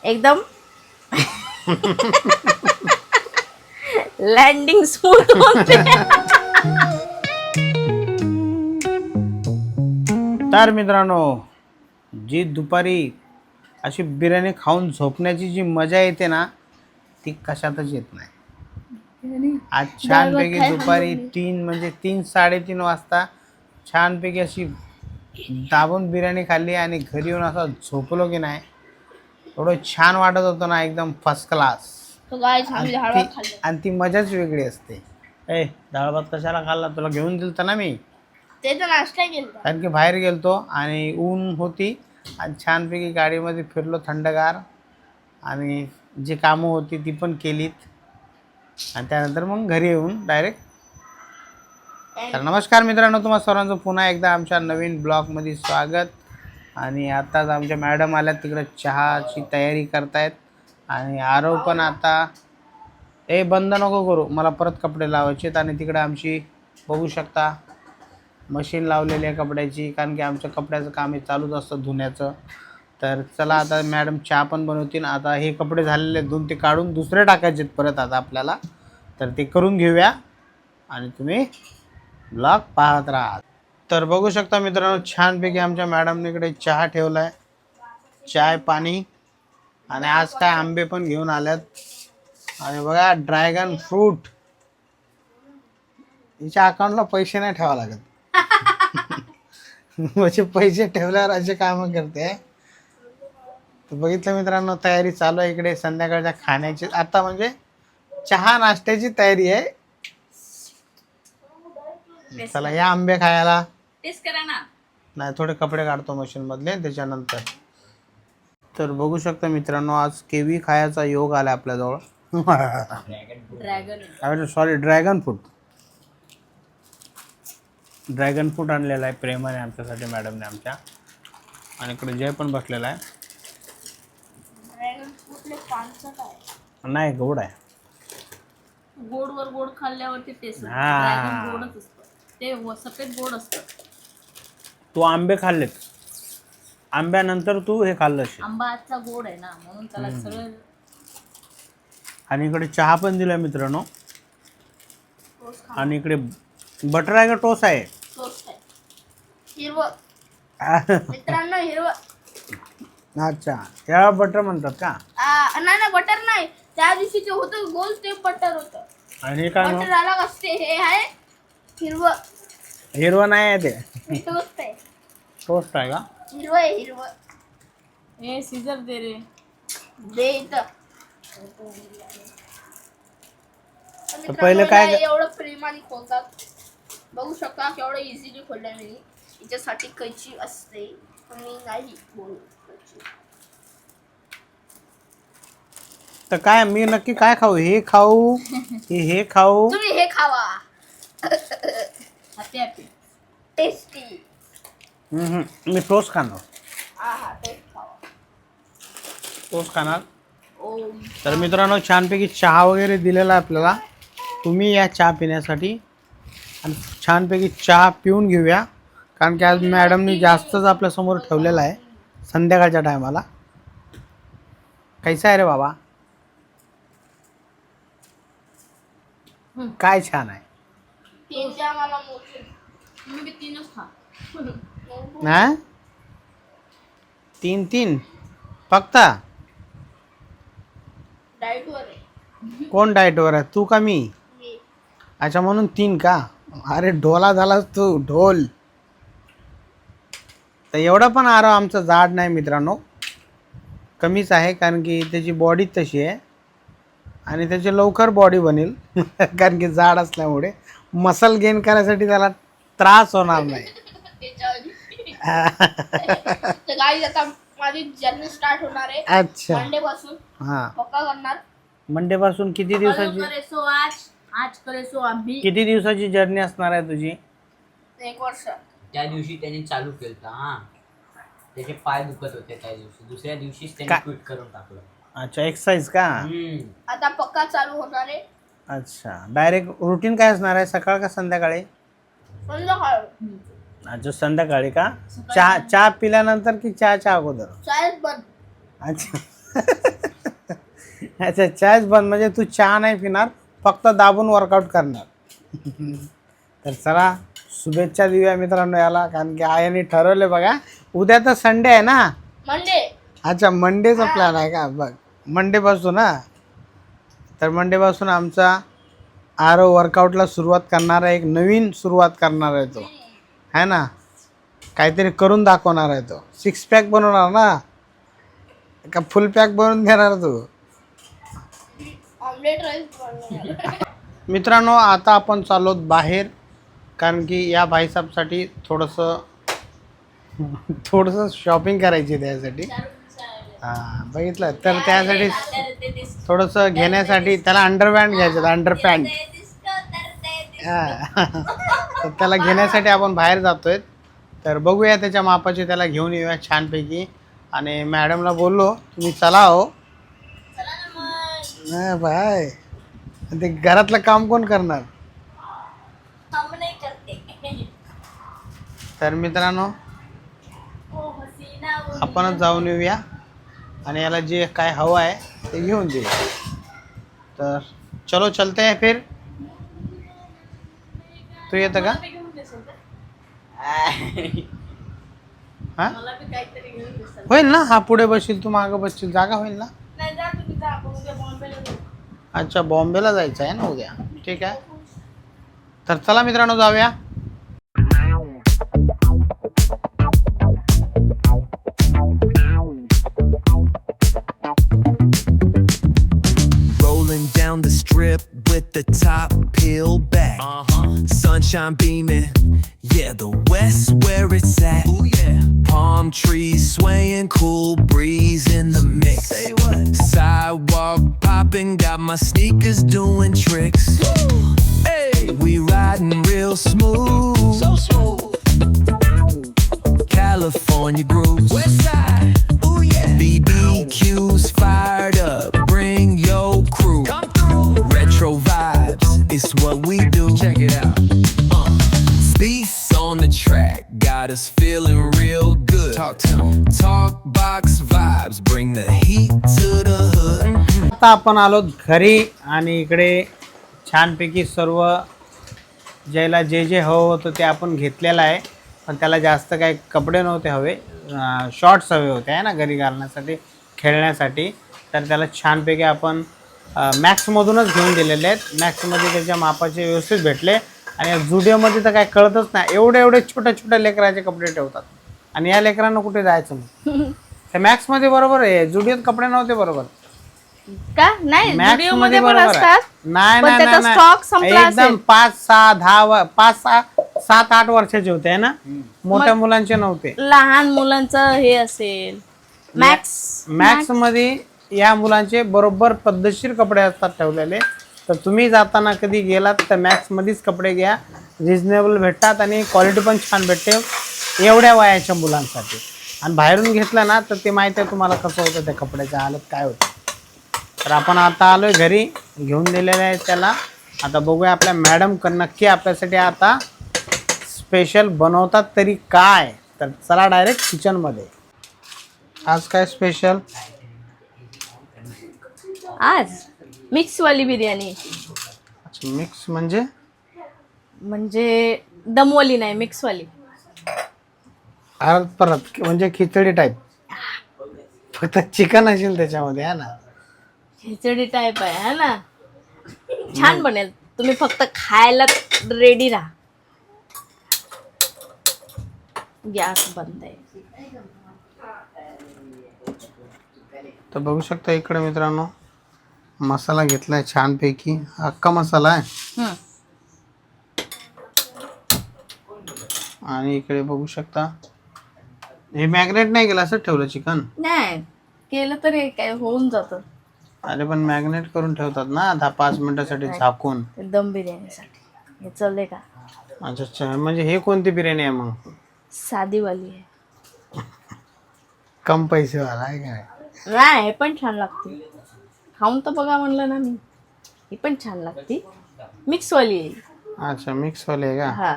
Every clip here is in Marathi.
एकदम लँडिंग स्मूथ होते. तर मित्रांनो, जी दुपारी अशी बिर्याणी खाऊन झोपण्याची जी मजा येते ना, ती कशातच येत नाही. आज छानपैकी दुपारी 3 म्हणजे 3 साडेतीन वाजता छानपैकी अशी दाबून बिर्याणी खाल्ली आणि घरी येऊन असं झोपलो की नाही, एवढं छान वाटत होतं ना, एकदम फर्स्ट क्लास. आणि ती मजाच वेगळी असते. ए, डाळ भात कशाला खाल्ला? तुला घेऊन दिलता ना मी. ते तर नाश्ता केला. कारण की बाहेर गेलतो आणि ऊन होती आणि छानपैकी गाडीमध्ये फिरलो थंडगार आणि जी कामं होती ती पण केलीत आणि त्यानंतर मग घरी येऊन डायरेक्ट. तर नमस्कार मित्रांनो, तुम्हा सर्वांचं पुन्हा एकदा आमच्या नवीन ब्लॉगमध्ये स्वागत. आणि आताच आमच्या मॅडम आल्या, तिकडे चहाची तयारी करतायत आणि आरव पण आता बंद नको करू, मला परत कपडे लावायचे आहेत. आणि तिकडे आमची बघू शकता मशीन लावलेली आहे कपड्याची, कारण की आमच्या कपड्याचं काम हे चालूच असतं धुण्याचं. तर चला आता मॅडम चहा पण बनवतील. आता हे कपडे झालेले धुवून ते काढून दुसरे टाकायचे आहेत परत आता आपल्याला, तर ते करून घेऊया आणि तुम्ही ब्लॉग पाहत राहा. तर बघू शकता मित्रांनो, छानपैकी आमच्या मॅडमने इकडे चहा ठेवला आहे, चाय पाणी. आणि आज काय आंबे पण घेऊन आल्यात आणि बघा ड्रॅगन फ्रूट. हिच्या अकाउंटला पैसे नाही ठेवा लागत. म्हणजे पैसे ठेवल्यावर असे कामं करते. तर बघितलं मित्रांनो, तयारी चालू आहे इकडे संध्याकाळच्या खाण्याची. आता म्हणजे चहा नाश्त्याची तयारी आहे. चला या आंबे खायला. टेस्ट करा ना. नाही, थोडे कपडे काढतो मशीन मधले त्याच्यानंतर. तर बघू शकता मित्रांनो, आज केवी खायचा योग आला आपल्याजवळ. Sorry, dragon fruit. Dragon fruit आणलेला आहे प्रेमाने आमच्यासाठी मॅडमने आमच्या. आणि इकडे जय पण बसलेला आहे. नाही, गोड आहे. गोडवर गोड खाल्ल्यावरती टेस्ट. हा. गोडच असतं ते, सफेद गोड असतं. तू आंबे खाल्लेत, आंब्यानंतर तू हे खाल्लंस. आंबा आजचा गोड आहे ना, म्हणून त्याला सगळं. आणि इकडे चहा पण दिला मित्रांनो. आणि इकडे बटर आहे का टोस्ट आहे? टोस्ट आहे, हिरवं मित्रांनो, हिरवं. अच्छा, याला बटर म्हणतात का? नाही बटर नाही, त्या दिवशी जे होतं गोल ते बटर होतं. आणि काय बटर अलग असते, हे आहे हिरवं. हिरवं नाही आहे ते, टोस्ट आहे. टोस्ट आहे का? हिरवं आहे, हिरवं. हे सीजर दे रे, दे इथं. तर पहिलं काय एवढं प्रेमाने खोलतात, बघू शकता केवढं इझिली खोललंय मी. हिच्यासाठी कैची असते, पण मी नाही बोलू. तर काय मी नक्की काय खाऊ? हे खाऊ हे खाऊ? तुम्ही हे खावा. Happy happy tasty. मी टोस्ट खाणार. टेस्ट खावा. टोस्ट खाणार. तर मित्रांनो, छानपैकी चहा वगैरे दिलेला आहे आपल्याला. तुम्ही या चहा पिण्यासाठी आणि छानपैकी चहा पिऊन घेऊया, कारण की आज मॅडमनी जास्तच आपल्यासमोर ठेवलेला आहे संध्याकाळच्या टायमाला. कैसा आहे रे बाबा? काय छान आहे. हा, 3 फक्त. कोण डाएटवर आहे, तू का मी? अच्छा, म्हणून 3 का? अरे ढोला झालास तू, ढोल. तर एवढं पण आराम आमचं जाड नाही मित्रांनो, कमीच आहे, कारण की त्याची बॉडी तशी आहे आणि त्याची लवकर बॉडी बनेल. कारण की जाड असल्यामुळे मसल गेन करायसाठी त्याला त्रास होणार नाही. माझी जर्नी स्टार्ट होणार आहे. अच्छा, मंडे पासून. हां, पक्का करणार. मंडे पासून किती दिवसाची? आज करेसो आम्ही. किती दिवसाची जर्नी असणार आहे तुझी? 1 वर्ष. त्या दिवशी त्यांनी चालू केलं, हा त्याचे पाय दुखत होते त्या दिवशी, दुसऱ्या दिवशीच त्यांनी क्विट करून टाकलं. अच्छा, एक्सरसाइज का? आता पक्का चालू होणार आहे. अच्छा, डायरेक्ट रुटीन काय असणार आहे, सकाळ का संध्याकाळी? संध्याकाळ. अच्छा, संध्याकाळी का? चहा पिल्यानंतर की चहाच्या अगोदर? चायच बंद. अच्छा. अच्छा चहाच बंद म्हणजे तू चहा नाही पिणार, फक्त दाबून वर्कआउट करणार. तर चला शुभेच्छा देऊया मित्रांनो याला, कारण की आयाने ठरवले बघा. उद्या तर संडे आहे ना. मंडे. अच्छा मंडेचा प्लॅन आहे का? बघ मंडेपासून ना, तर मंडेपासून आमचा आरो वर्कआउटला सुरुवात करणार आहे. एक नवीन सुरुवात करणार आहे तो, है ना. काहीतरी करून दाखवणार आहे तो. 6 पॅक बनवणार ना का फुल पॅक बनवून घेणार तू? Omelette rice. मित्रांनो आता आपण चाललो बाहेर, कारण की या भाईसाहेबसाठी थोडंसं शॉपिंग करायची आहे त्यासाठी. हां बघितलं तर त्यासाठी थोडंसं घेण्यासाठी त्याला अंडरपॅन्ट घ्यायचं, अंडरपॅन्ट. हां तर त्याला घेण्यासाठी आपण बाहेर जातोय. तर बघूया त्याच्या मापाचे त्याला घेऊन येऊया छानपैकी. आणि मॅडमला बोललो तुम्ही चला हो. नाही बाय, ते घरातलं काम कोण करणार? तर मित्रांनो आपणच जाऊन येऊया आणि याला जे काय हवं आहे ते घेऊन देऊया. तर चलो चलते हैं फिर. तू येतं का? हा होईल ना. हा पुढे बसशील तू मागं बसशील, जागा होईल ना. अच्छा बॉम्बेला जायचं आहे ना उद्या, ठीक आहे. तर चला मित्रांनो जाऊया. Rolling down the strip with the top peeled back. Sunshine beaming, yeah, the west where it's at. Ooh, yeah. Palm trees swaying, cool breeze in the mix. Say what? Sidewalk popping, got my sneakers doing tricks. Hey, we riding real smooth, so smooth. California grooves, west side, ooh yeah. BBQs fired up, bring your crew. Come through. Retro vibes, it's what we do. Check it out. Beats on the track, got us feeling real good. Talk to 'em. Talk box vibes, bring the heat to the hood. आता आपण आलो घरी आणि इकडे छानपैकी सर्व ज्याला जे जे हवं होतं ते आपण घेतलेलं आहे. पण त्याला जास्त काही कपडे नव्हते हवे, शॉर्ट्स हवे होते आहे ना घरी घालण्यासाठी, खेळण्यासाठी. तर त्याला छानपैकी आपण मॅक्समधूनच घेऊन दिलेले आहेत. मॅक्समध्ये त्याच्या मापाचे व्यवस्थित भेटले. आणि जुडिओमध्ये तर काय कळतच नाही, एवढे छोट्या लेकराचे कपडे ठेवतात. आणि या लेकरांना कुठे जायचं मग? ते मॅक्समध्ये बरोबर आहे, जुडिओत कपडे नव्हते बरोबर का नाही? मॅक्स Zudio मध्ये मध्ये पण बरोबर आहे. असतात. नाही पण नाही त्याचा नाही, स्टॉक संपला एकदम असेल. 5 6 10 5 6 7 8 वर्षाचे होते है ना. मोठ्या मुलांचे नव्हते. लहान मुलांचं हे असेल मॅक्स मध्ये या मुलांचे बरोबर पद्धतशीर कपडे असतात ठेवलेले. तर तुम्ही जाताना कधी गेलात तर मॅक्स मध्येच कपडे घ्या, रिजनेबल भेटतात आणि क्वालिटी पण छान भेटते एवढ्या वयाच्या मुलांसाठी. आणि बाहेरून घेतलं ना तर ते माहिती आहे तुम्हाला कसं होतं त्या कपड्याच्या हालत काय होतं. तर आपण आता आलोय घरी, घेऊन दिलेलं आहे त्याला. आता बघूया आपल्या मॅडम नक्की आपल्यासाठी आता स्पेशल बनवतात तरी काय. तर चला डायरेक्ट किचनमध्ये. आज काय स्पेशल? आज मिक्सवाली बिर्याणी. अच्छा मिक्स म्हणजे दमवाली नाही, मिक्सवाली. परत म्हणजे खिचडी टाईप, फक्त चिकन असेल त्याच्यामध्ये है ना. खिचडी टाईप आहे है ना. छान बनेल, तुम्ही फक्त खायला रेडी राहा. गॅस बंद आहे. तर बघू शकता इकडे मित्रांनो मसाला घेतलाय छानपैकी, अख्खा मसाला आहे. आणि इकडे बघू शकता हे मॅग्नेट नाही केलं, असं ठेवलं चिकन. नाही केलं तरी काय होऊन जातं. अरे पण मॅग्नेट करून ठेवतात ना 10-5 मिनिटासाठी झाकून. दम बिर्याणीसाठी हे चाललंय का? अच्छा म्हणजे हे कोणती बिर्याणी आहे मग? साधीवाली आहे. कम पैसेवाला आहे काय? नाही, हे पण छान लागते. खाऊन तर बघा म्हणलं ना मी, ही पण छान लागते. मिक्सवाली आहे. अच्छा मिक्सवाली आहे का? हा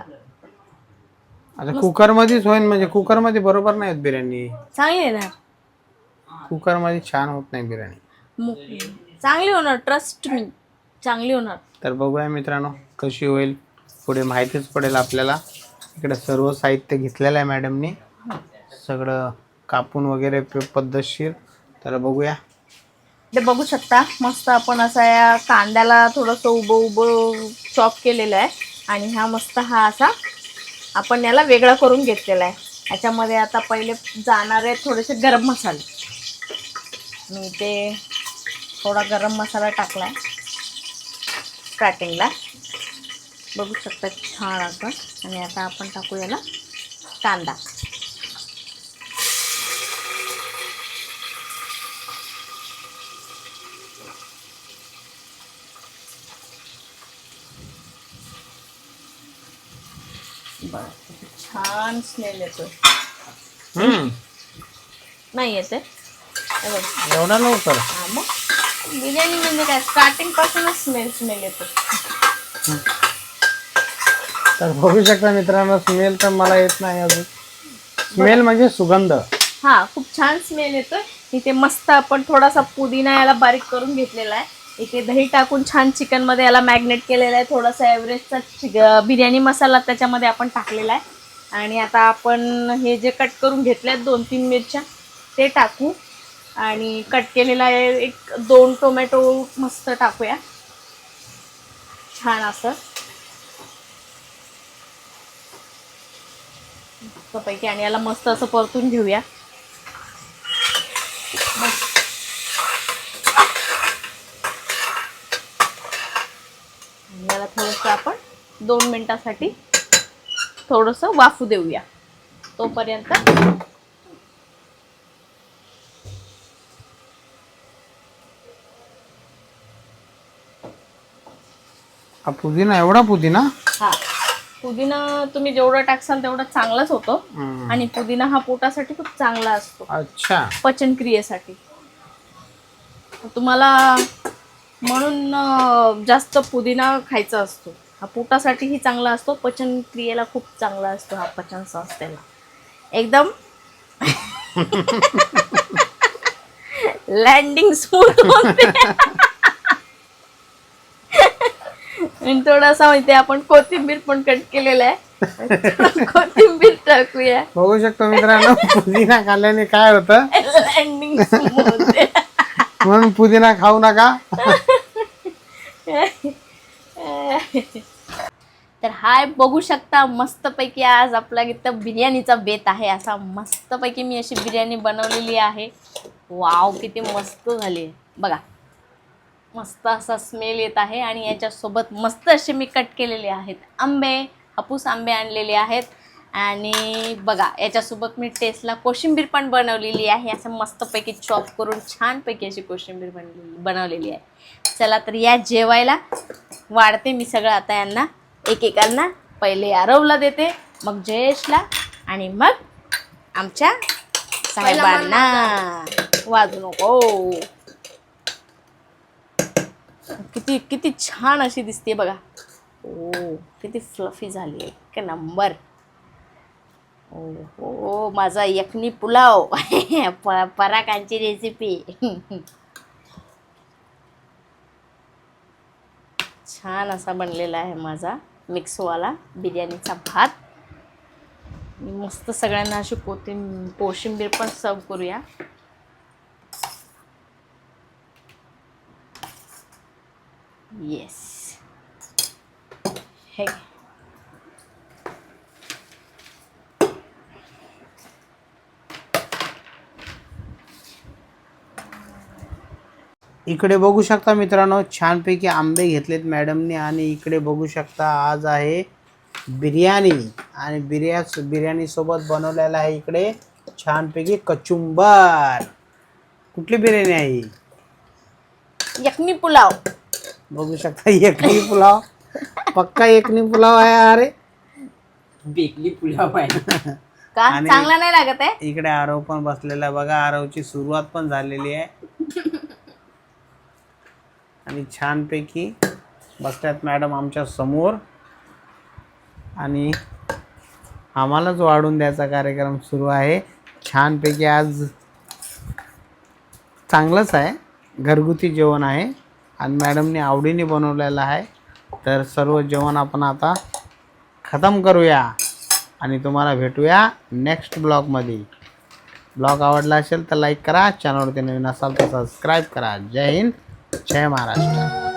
अच्छा कुकरमध्येच होईल म्हणजे कुकरमध्ये बरोबर नाही होत बिर्याणी. चांगली आहे ना. कुकरमध्ये छान होत नाही बिर्याणी. चांगली होणार, ट्रस्ट मी, चांगली होणार. तर बघूया मित्रांनो कशी होईल पुढे माहितीच पडेल आपल्याला. इकडे सर्व साहित्य घेतलेलं आहे मॅडमनी, सगळं कापून वगैरे पद्धतशीर. तर बघूया. ते बघू शकता मस्त आपण असा या कांद्याला थोडंसं उभं चॉप केलेलं आहे आणि मस्त असा आपण याला वेगळा करून घेतलेला आहे. याच्यामध्ये आता पहिले जाणारे थोडेसे गरम मसाले. मी ते थोडा गरम मसाला टाकला आहे स्टार्टिंगला, बघू शकता छान असं. आणि आता आपण टाकू याला कांदा. बरं, छान स्मेल येतोय. नाही येते एवढा लवकर? हा, मग बिर्याणी म्हणजे काय, स्टार्टिंग पासूनच स्मेल येतो. तर बघू शकता मित्रांनो, स्मेल तर मला येत नाही अजून. स्मेल म्हणजे सुगंध. हा, खूप छान स्मेल येतोय. इथे मस्त आपण थोडासा पुदिना याला बारीक करून घेतलेला आहे. इथे दही टाकून छान चिकन मध्ये याला मॅग्नेट केलेला आहे. थोडासा एव्हरेस्टचा बिर्याणी मसाला त्याच्यामध्ये आपण टाकलेला आहे. आणि आता आपण हे जे कट करून घेतले आहेत 2-3 मिरच्या ते टाकू. आणि कट केलेला आहे 1-2 टोमॅटो मस्त टाकूया छान असं मस्तपैकी. आणि याला मस्त असं परतून घेऊया. याला थोडंसं आपण 2 मिनिटासाठी थोडंसं वाफू देऊया तोपर्यंत. पुदिना, एवढा पुदिना? हा, पुदिना तुम्ही जेवढं टाकसाल तेवढं चांगलाच होतो. आणि पुदिना हा पोटासाठी खूप चांगला असतो. अच्छा. पचन क्रियेसाठी. तुम्हाला म्हणून जास्त पुदिना खायचा असतो. हा पोटासाठीही चांगला असतो, पचन क्रियेला खूप चांगला असतो हा पचन संस्थेला एकदम. लँडिंग स्मूथ होते. आणि थोडासा माहिती आपण कोथिंबीर पण कट केलेला आहे, कोथिंबीर टाकूया. बघू शकतो मित्रांनो, पुदिना खाल्ल्याने काय होतं, लँडिंग स्मूथ. म्हणून पुदिना खाऊ नका. तर हाय बघू शकता मस्तपैकी आज आपला इथं बिर्याणीचा बेत आहे. असा मस्तपैकी मी अशी बिर्याणी बनवलेली आहे. वाव, किती मस्त झाली आहे बघा. मस्त असा स्मेल येत आहे. आणि याच्यासोबत मस्त असे मी कट केलेले आहेत आंबे, हापूस आंबे आणलेले आहेत. आणि बघा याच्यासोबत मी टेस्टला कोशिंबीर पण बनवलेली आहे. असं मस्तपैकी चॉप करून छानपैकी अशी कोशिंबीर बनवलेली आहे. चला तर या जेवायला. वाढते मी सगळं आता यांना एकेकांना. पहिले आरवला देते, मग जयेशला, आणि मग आमच्या साहेबांना. वाजू नको. किती किती छान अशी दिसते बघा. ओ, किती फ्लफी झाली आहे, एक नंबर. ओ हो, माझा यखनी पुलाव. पराकांची रेसिपी. छान असा बनलेला आहे माझा मिक्सवाला बिर्याणीचा भात. मस्त सगळ्यांना अशी कोशिंबीर पण सर्व करूया. येस, हे इकडे बघू शकता मित्रांनो, छानपैकी आंबे घेतलेत मॅडमने. आणि इकडे बघू शकता आज आहे बिर्याणी. आणि बिर्याणी सोबत बनवलेला आहे इकडे छानपैकी कचुंबर. कुठली बिर्याणी आहे? यखनी पुलाव. बघू शकता यखनी पुलाव. पक्का यखनी पुलाव आहे. अरे बेकली पुलाव आहे. का चांगला नाही लागत आहे? इकडे आरव पण बसलेला बघा. आरवची सुरुवात पण झालेली आहे. आणि छानपैकी बसल्यात मॅडम आमच्या समोर. आणि आम्हालाच वाढून द्यायचा कार्यक्रम सुरू आहे. छानपैकी आज चांगलंच आहे. घरगुती जेवण आहे आणि मॅडमने आवडीने बनवलेलं आहे. तर सर्व जेवण आपण आता खतम करूया आणि तुम्हाला भेटूया नेक्स्ट ब्लॉगमध्ये. ब्लॉग आवडला असेल तर लाईक करा, चॅनलवरती नवीन असाल तर सबस्क्राईब करा. जय हिंद, जय महाराष्ट्र.